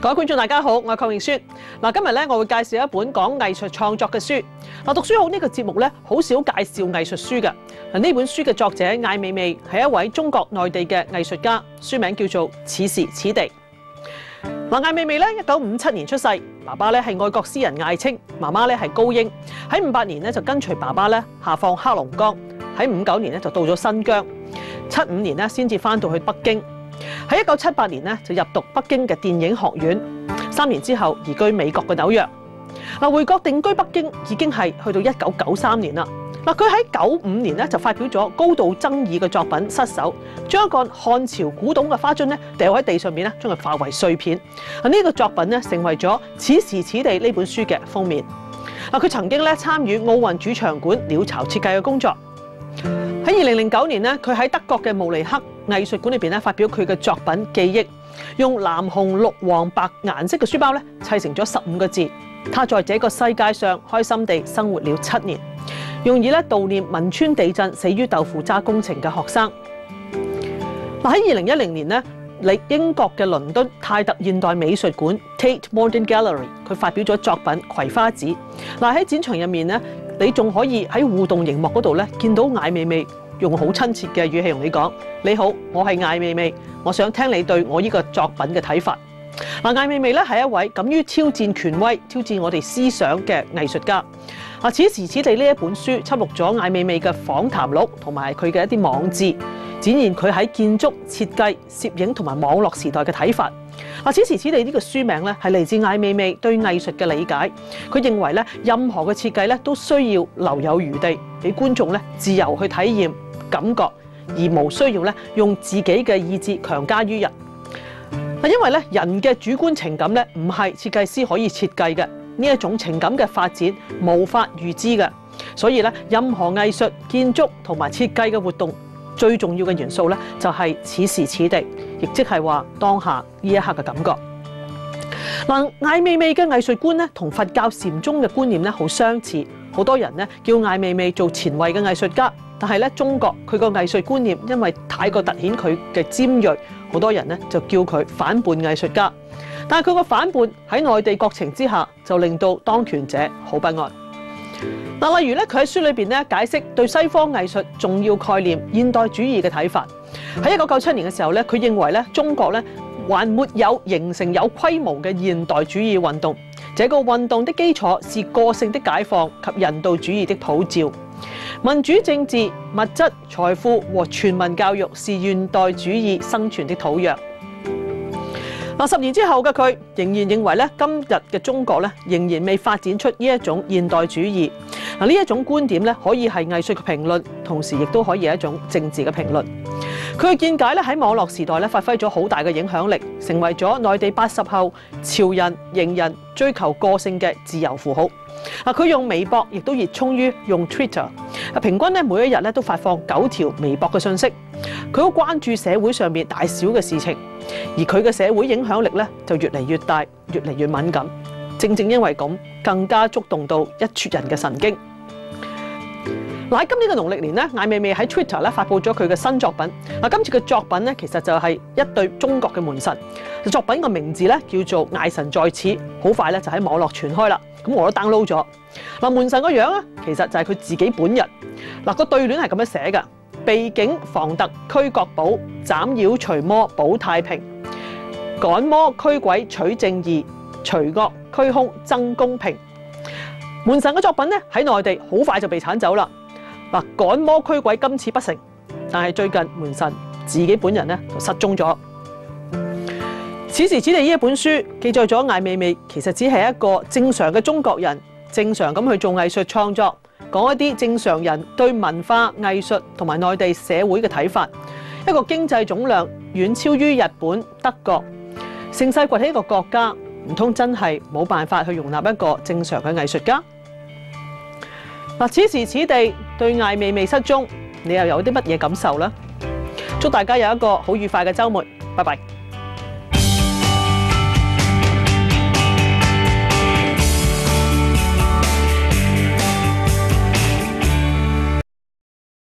各位觀眾大家好，我係鄺詠書。今日咧我會介紹一本講藝術創作嘅書。讀書好呢個節目咧，好少介紹藝術書嘅。呢本書嘅作者艾未未係一位中國內地嘅藝術家，書名叫做《此時此地》。艾未未咧1957年出世，爸爸咧係愛國詩人艾青，媽媽咧係高英。喺58年咧就跟隨爸爸咧下放黑龍江，喺59年咧就到咗新疆，75年咧先至翻到去北京。喺1978年咧就入讀北京嘅電影學院，3年之後移居美國嘅紐約。回國定居北京已經係去到1993年啦。佢喺95年咧就發表咗高度爭議嘅作品《失手》，將一個漢朝古董嘅花樽咧掉喺地上面咧，將佢化為碎片。呢個作品咧成為咗《此時此地》呢本書嘅封面。佢曾經咧參與奧運主場館鳥巢設計嘅工作。喺2009年咧，佢喺德國嘅慕尼黑藝術館裏邊咧發表佢嘅作品《記憶》，用藍紅綠黃白顏色嘅書包咧砌成咗15個字。他在這個世界上開心地生活了7年，用以咧悼念汶川地震死於豆腐渣工程嘅學生。喺2010年咧，英國嘅倫敦泰特現代美術館 Tate Modern Gallery， 佢發表咗作品《葵花籽》。喺展場入面咧，你仲可以喺互動熒幕嗰度咧見到艾未未用好親切嘅語氣同你講：你好，我係艾未未，我想聽你對我呢個作品嘅睇法。艾未未咧係一位敢於挑戰權威、挑戰我哋思想嘅藝術家。此時此地呢一本書輯錄咗艾未未嘅訪談錄同埋佢嘅一啲網誌，展現佢喺建築、設計、攝影同埋網絡時代嘅睇法。此時此地呢個書名咧係嚟自艾未未對藝術嘅理解。佢認為咧任何嘅設計咧都需要留有餘地，俾觀眾咧自由去體驗感覺，而無需要咧用自己嘅意志強加於人。因為咧人嘅主觀情感咧唔係設計師可以設計嘅，呢一種情感嘅發展無法預知嘅，所以咧任何藝術、建築同埋設計嘅活動最重要嘅元素咧就係此時此地，亦即係話當下呢一刻嘅感覺。艾未未嘅藝術觀咧同佛教禪宗嘅觀念咧好相似，好多人咧叫艾未未做前衛嘅藝術家，但係咧中國佢個藝術觀念因為太過凸顯佢嘅尖鋭，好多人咧就叫佢反叛藝術家。但係佢個反叛喺內地國情之下，就令到當權者好不安。例如咧，佢喺書裏邊咧解釋對西方藝術重要概念現代主義嘅睇法。喺1997年嘅時候咧，佢認為咧中國咧還沒有形成有規模嘅現代主義運動，這個運動的基礎是個性的解放及人道主義的普照。民主政治、物質、財富和全民教育是現代主義生存的土壤。10年之後嘅佢仍然認為咧，今日嘅中國咧仍然未發展出呢一種現代主義。呢一種觀點咧可以係藝術嘅評論，同時亦都可以係一種政治嘅評論。佢嘅見解咧喺網絡時代咧發揮咗好大嘅影響力，成為咗內地80後潮人、型人追求個性嘅自由符號。佢用微博，亦都熱衷於用 Twitter。平均咧每一日咧都發放9條微博嘅信息。佢好關注社會上面大小嘅事情，而佢嘅社會影響力咧就越嚟越大，越嚟越敏感。正正因為咁，更加觸動到一撮人嘅神經。喺今年嘅農曆年咧，艾未未喺 Twitter 咧發布咗佢嘅新作品。今次嘅作品咧其實就係一對中國嘅門神。作品嘅名字咧叫做《艾神在此》，好快咧就喺網絡傳開啦。咁我都 download 咗。門神個樣咧其實就係佢自己本人。個對聯係咁樣寫㗎：避境防突驅國寶，斬妖除魔保太平，趕魔驅鬼取正義，除惡驅凶增公平。門神嘅作品咧喺內地好快就被剷走啦。趕魔驅鬼今次不成，但係最近門神自己本人咧就失蹤咗。此時此地呢一本書記載咗艾未未其實只係一個正常嘅中國人，正常咁去做藝術創作，講一啲正常人對文化藝術同埋內地社會嘅睇法。一個經濟總量遠超於日本、德國，盛世崛起一個國家，唔通真係冇辦法去容納一個正常嘅藝術家？此時此地對艾未未失蹤，你又有啲乜嘢感受呢？祝大家有一個好愉快嘅週末，拜拜。